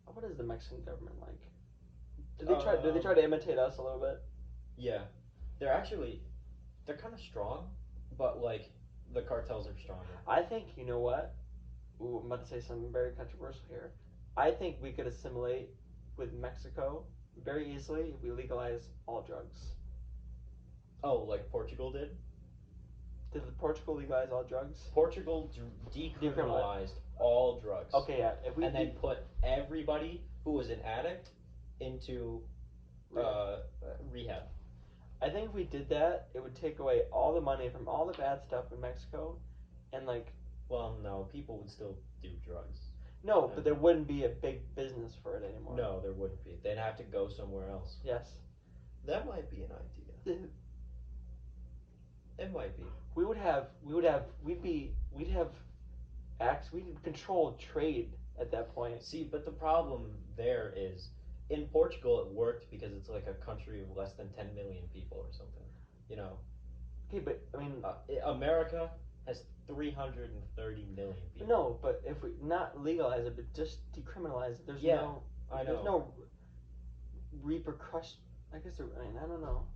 What is the Mexican government like? Do they try? Do they try to imitate us a little bit?
Yeah, they're kind of strong, but like the cartels are stronger.
I think, you know what? Ooh, I'm about to say something very controversial here. I think we could assimilate with Mexico very easily if we legalize all drugs.
Oh, like Portugal did?
Did Portugal legalize all drugs?
Portugal decriminalized all drugs.
Okay, yeah.
And then put everybody who was an addict into rehab.
I think if we did that, it would take away all the money from all the bad stuff in Mexico, and like.
Well, no, people would still do drugs.
No, but there wouldn't be a big business for it anymore.
No, there wouldn't be. They'd have to go somewhere else.
Yes.
That might be an idea. It might be. We'd
control trade at that point.
See, but the problem there is, in Portugal it worked because it's like a country of less than 10 million people or something, you know.
Okay, but I mean,
America has 330 million people.
No, but if we not legalize it, but just decriminalize it, there's no repercussion. I guess I don't know.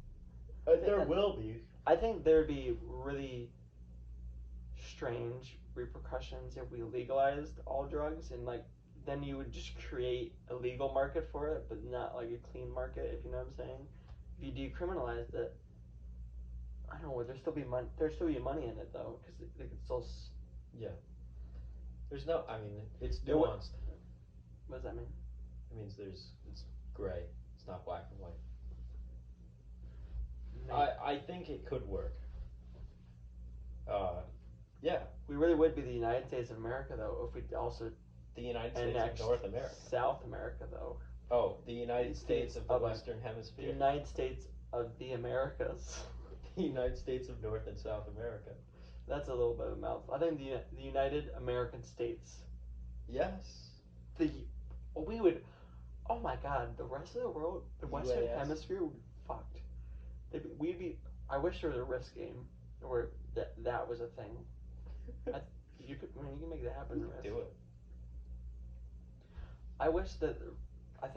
There will be.
I think there'd be really strange repercussions if we legalized all drugs, and like then you would just create a legal market for it, but not like a clean market, if you know what I'm saying. If you decriminalized it, I don't know. There'd still be money in it though, because they could still.
Yeah. There's no. I mean, it's nuanced.
What does that mean?
It means it's gray. It's not black and white. I think it could work. Yeah.
We really would be the United States of America, though, if we also.
The United States of North America.
South America, though.
Oh, the United States of the Western Hemisphere.
The United States of the Americas.
The United States of North and South America.
That's a little bit of a mouthful. I think the United American States.
Yes.
We would. Oh my God! The rest of the world, the Western Hemisphere, would be fucked. We'd be. I wish there was a Risk game where that was a thing. You can make that happen.
Do it.
I wish that. I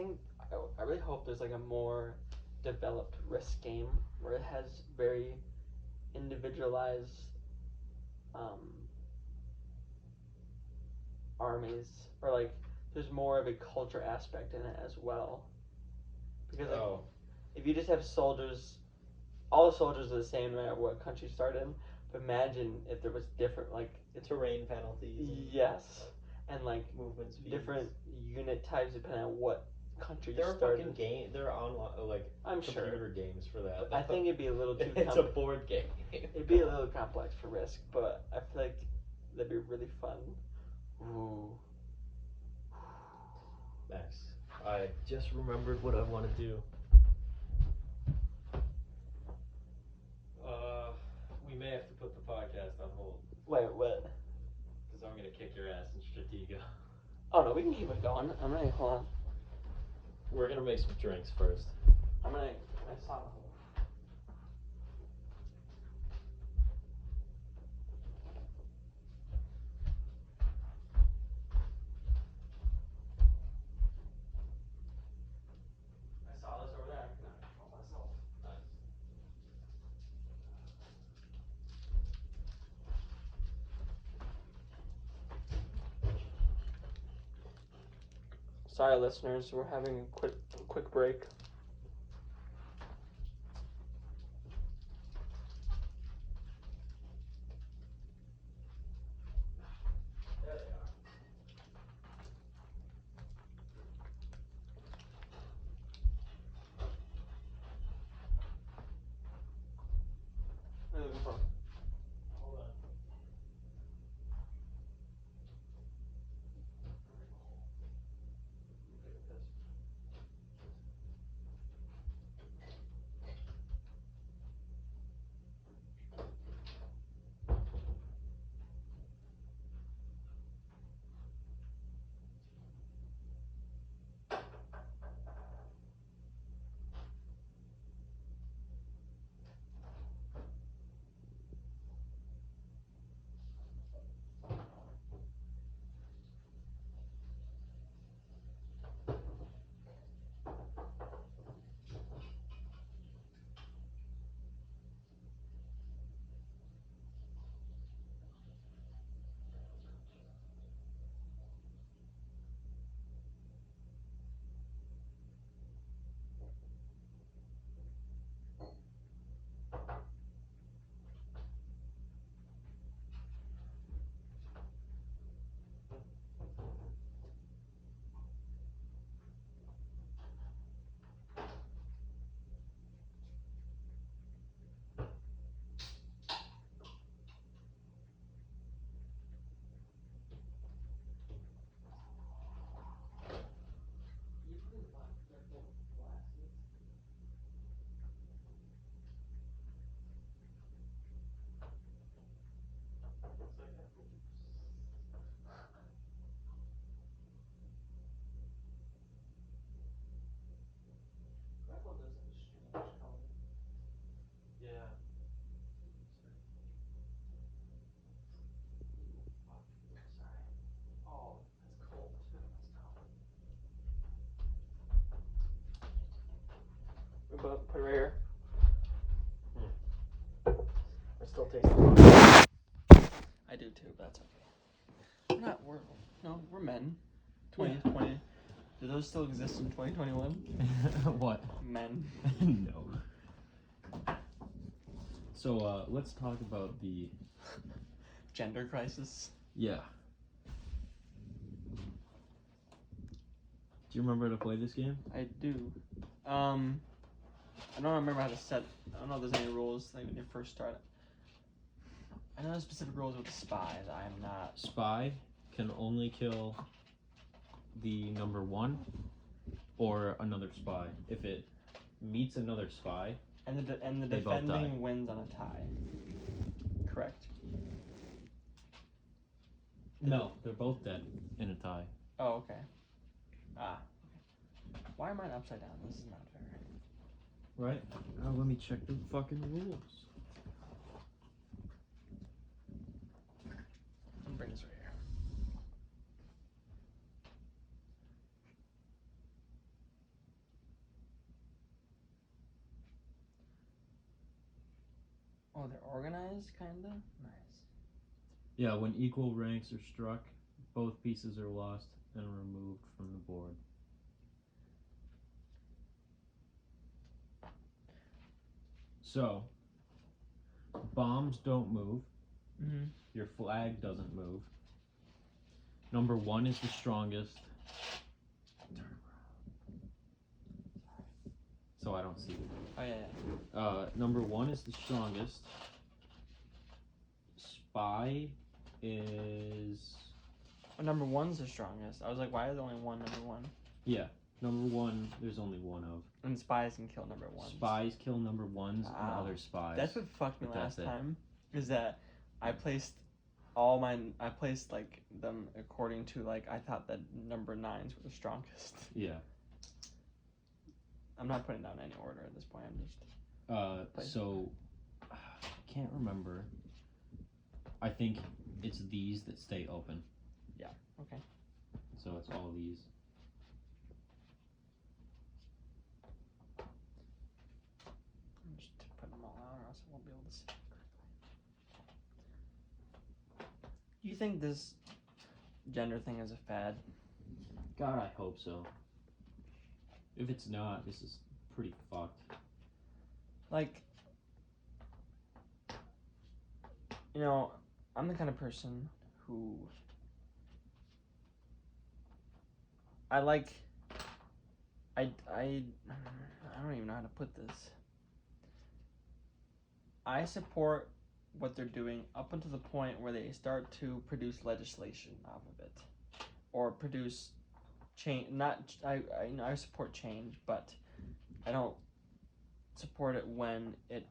really hope there's like a more developed Risk game where it has very individualized armies, or like there's more of a culture aspect in it as well. Because like, if you just have soldiers, all the soldiers are the same no matter what country you start in. But imagine if there was different like
terrain penalties.
Yes, and like
movement speeds.
Different unit types depending on what country you started.
There are online like computer games for that.
I think it'd be a little too.
It's a board game.
It'd be a little complex for Risk, but I feel like that'd be really fun. Ooh.
Max, I just remembered what I want to do. We may have to put the podcast on hold.
Wait, what?
Because I'm gonna kick your ass in Stratega.
Oh no, we can keep it going. I'm ready. Hold on.
We're gonna make some drinks first.
I'm gonna stop. Sorry, listeners, we're having a quick break.
There they are.
Where are you looking for?
Hold on.
put it right here.
I still taste it.
I do too, but that's okay. We're men. 2020. Do those still exist in 2021?
What?
Men.
No. So let's talk about the
gender crisis.
Yeah. Do you remember how to play this game?
I do. I don't remember how to set. I don't know if there's any rules like when you first start. I know there's specific rules with the spy that I'm not.
Spy can only kill the number 1 or another spy. If it meets another spy,
and the
they both die.
defending wins on a tie. Correct.
No, they're both dead in a tie.
Oh, okay. Okay. Why am I upside down? This is not fair.
Right? Let me check the fucking rules.
Bring this right here. Oh, they're organized, kinda? Nice.
Yeah, when equal ranks are struck, both pieces are lost and removed from the board. So, bombs don't move.
Mm-hmm.
Your flag doesn't move. Number 1 is the strongest. So I don't see it.
Oh, yeah.
Number 1 is the strongest. Spy is...
Well, number 1's the strongest. I was like, why is there only one number 1?
Yeah. Number 1, there's only one of.
And spies can kill number 1.
Spies kill number 1s and other spies.
That's what fucked me last
it.
time. Is that I placed like them according to like I thought that number 9s were the strongest.
Yeah.
I'm not putting down any order at this point. I'm just.
So I can't remember. I think it's these that stay open.
Yeah. Okay.
So it's all these.
I'm just putting them all out, or else I won't be able to see it correctly. You think this gender thing is a fad?
God, I hope so. If it's not, this is pretty fucked.
Like, I'm the kind of person who I don't even know how to put this. I support what they're doing up until the point where they start to produce legislation off of it, or produce change. I support change, but I don't support it when it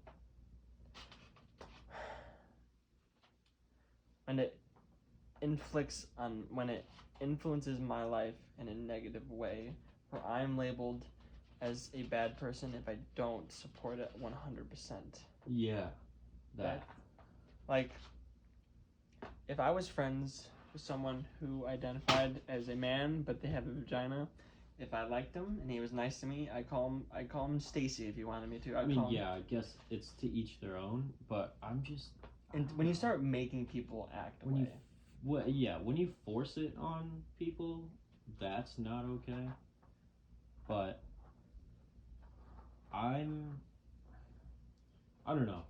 influences my life in a negative way, where I'm labeled as a bad person if I don't support it 100%.
Yeah, that.
Like, if I was friends with someone who identified as a man but they have a vagina, if I liked him and he was nice to me, I call him Stacy if you wanted me to.
I guess it's to each their own, but I'm just.
And when you start making people act away.
When you force it on people, that's not okay. But I don't know.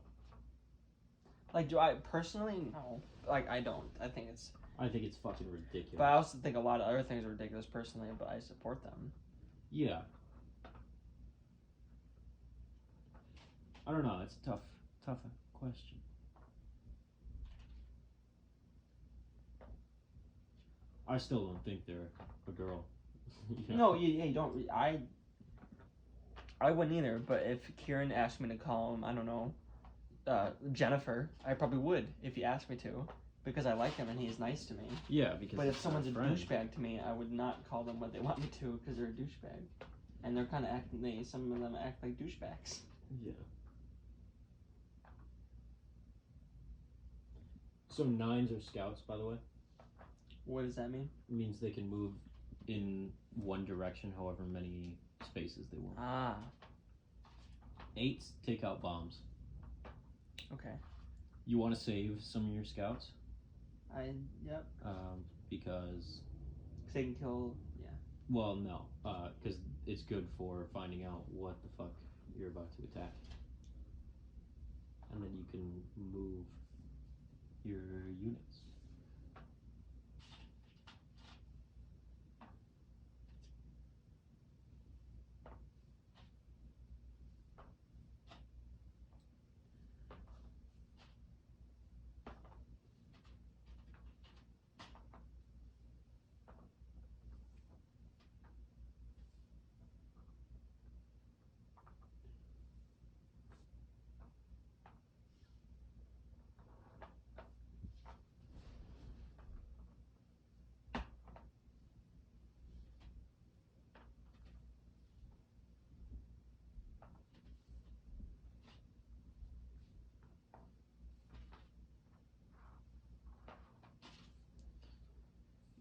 Like, do I personally? No. Like, I don't. I think it's
fucking ridiculous.
But I also think a lot of other things are ridiculous personally, but I support them.
Yeah. I don't know. It's a tough question. I still don't think they're a girl.
No, you don't. I wouldn't either. But if Kieran asked me to call him, I don't know, Jennifer, I probably would if he asked me to, because I like him and he's nice to me.
Yeah, because.
But if someone's a douchebag to me, I would not call them what they want me to, because they're a douchebag, and they're kind of acting. Some of them act like douchebags.
Yeah. So 9s are scouts, by the way.
What does that mean?
It means they can move in one direction, however many spaces they want. 8 take out bombs.
Okay.
You want to save some of your scouts?
Yep.
Because
they can kill. Yeah.
Well, no, because it's good for finding out what the fuck you're about to attack, and then you can move your units.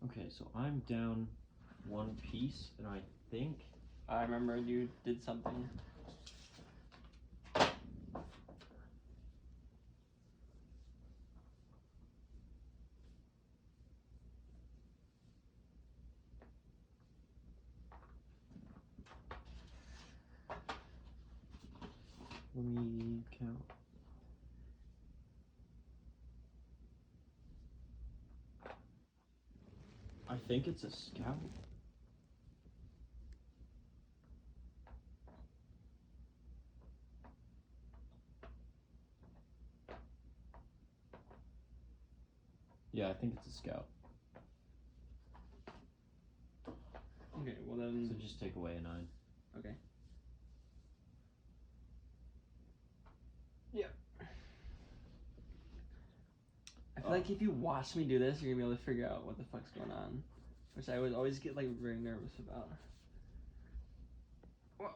Okay, so I'm down 1 piece, and I think
I remember you did something.
let me count. I think it's a scout. Yeah, I think it's a scout.
Okay, well then.
So just take away a 9.
Okay. Yeah. I feel like if you watch me do this, you're gonna be able to figure out what the fuck's going on, which I would always get like very nervous about. Well.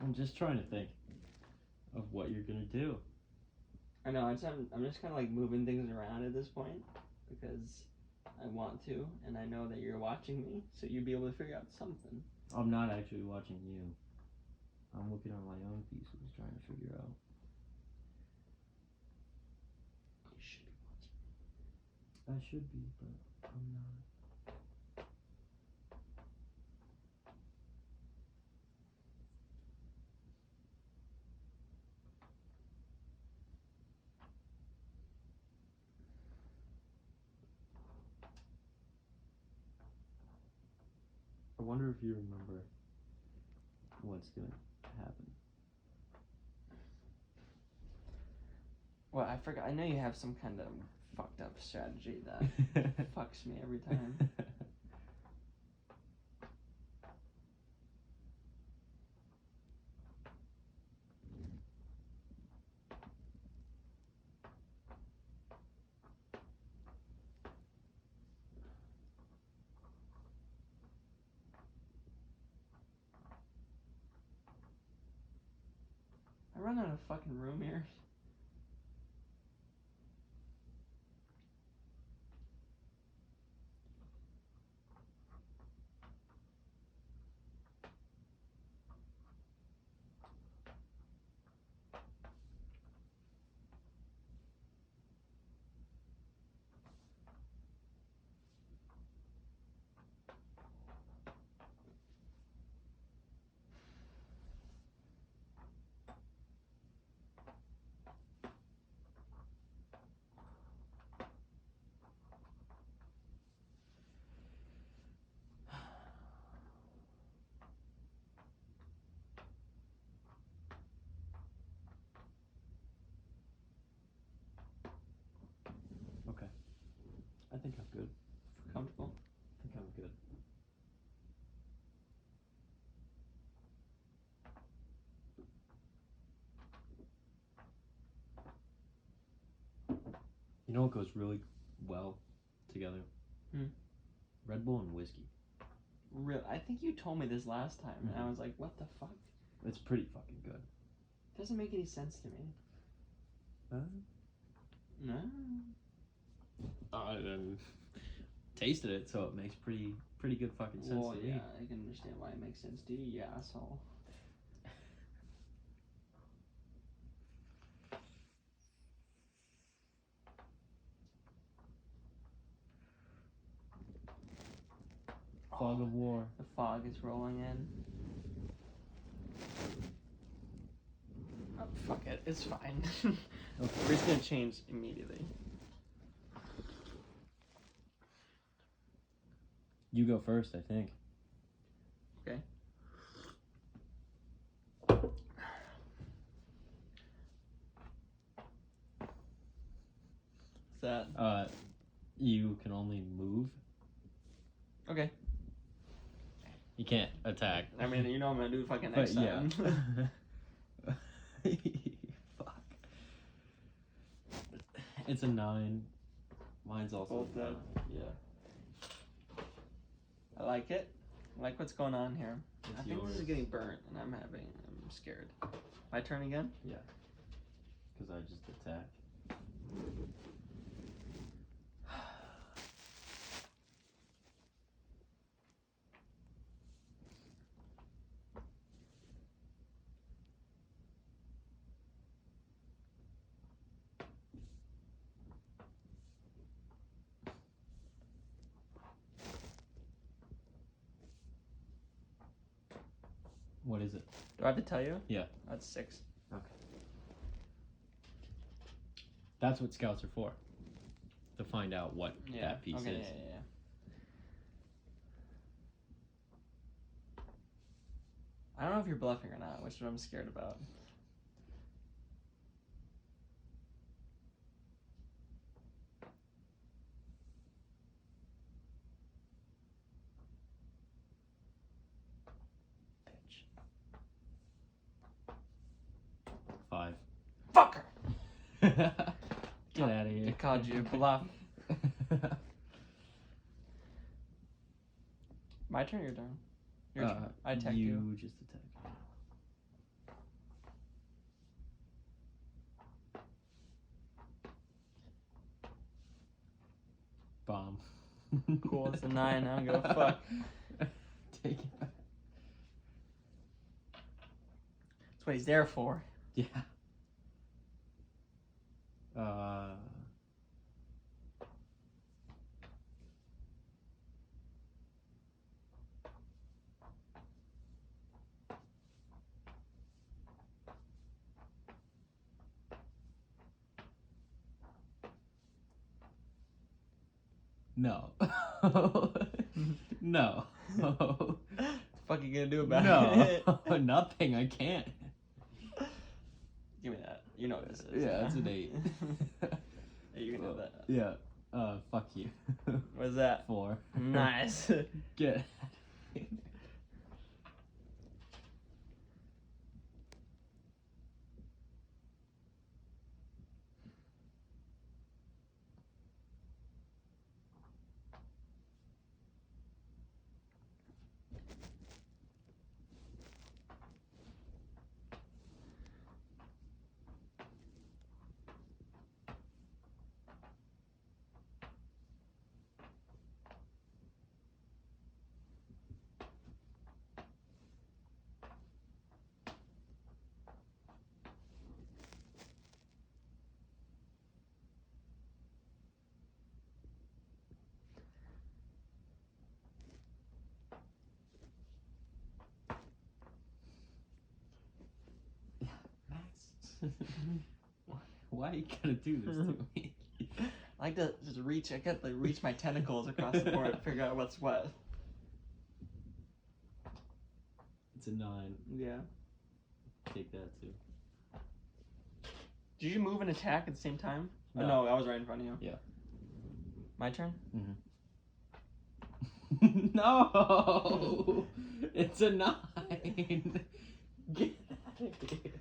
I'm just trying to think of what you're gonna do.
I know. I'm just kind of like moving things around at this point because I want to, and I know that you're watching me, so you'd be able to figure out something.
I'm not actually watching you. I'm looking at my own pieces, trying to figure out.
You should be watching me.
I should be, but I'm not. I wonder if you remember what's going to happen.
Well, I forgot. I know you have some kind of fucked up strategy that fucks me every time. I run out of fucking room here.
Okay. I think I'm good.
Comfortable.
I think I'm good. You know what goes really well together? Red Bull and whiskey.
I think you told me this last time, and I was like, what the fuck?
It's pretty fucking good.
Doesn't make any sense to me. No.
I tasted it, so it makes pretty good fucking sense to me.
Yeah, I can understand why it makes sense to you, you asshole.
Fog of war.
The fog is rolling in.
Oh, fuck it, it's fine.
Okay.
We're just gonna change immediately.
You go first, I think.
Okay. What's that?
You can only move.
Okay.
You can't attack.
I mean, you know I'm gonna do fucking next time.
Fuck. It's a 9. Mine's also
Both
a 9.
dead.
Yeah.
I like it. I like what's going on here.
It's
I think this is
yours.
getting burnt, and I'm scared. My turn again?
Yeah. Because I just attacked. What is it?
Do I have to tell you?
Yeah.
That's 6.
Okay. That's what scouts are for. To find out what that piece is.
Yeah. I don't know if you're bluffing or not, which is what I'm scared about.
Bitch. 5.
Fucker!
Get out of here.
I called you a bluff. My turn or your turn? Your turn. I attacked you.
You just attacked. Bomb.
Cool, it's a 9. I don't give a fuck.
Take it back.
That's what he's there for.
Yeah. No. No.
What the fuck are you gonna do about it?
No. Nothing. I can't.
Give me that. You know what this is.
Yeah, it's an 8.
Yeah, you can have that.
Yeah. Fuck you.
What's that?
4.
Nice.
Get out of here. Why you gotta do this to me?
I like to just reach. I got to reach my tentacles across the board to figure out what's what.
It's a 9.
Yeah.
Take that too.
Did you move and attack at the same time?
No.
Oh, no, I was right in front of you.
Yeah.
My turn?
Mm-hmm. No! It's a 9! Get out of here.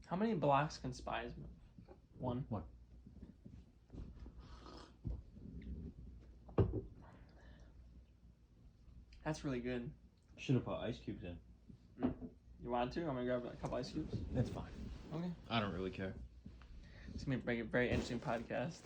How many blocks can spies move? One. That's really good.
Should have put ice cubes in.
You want to? I'm gonna grab a couple ice cubes.
That's fine.
Okay.
I don't really care.
It's gonna be a very interesting podcast.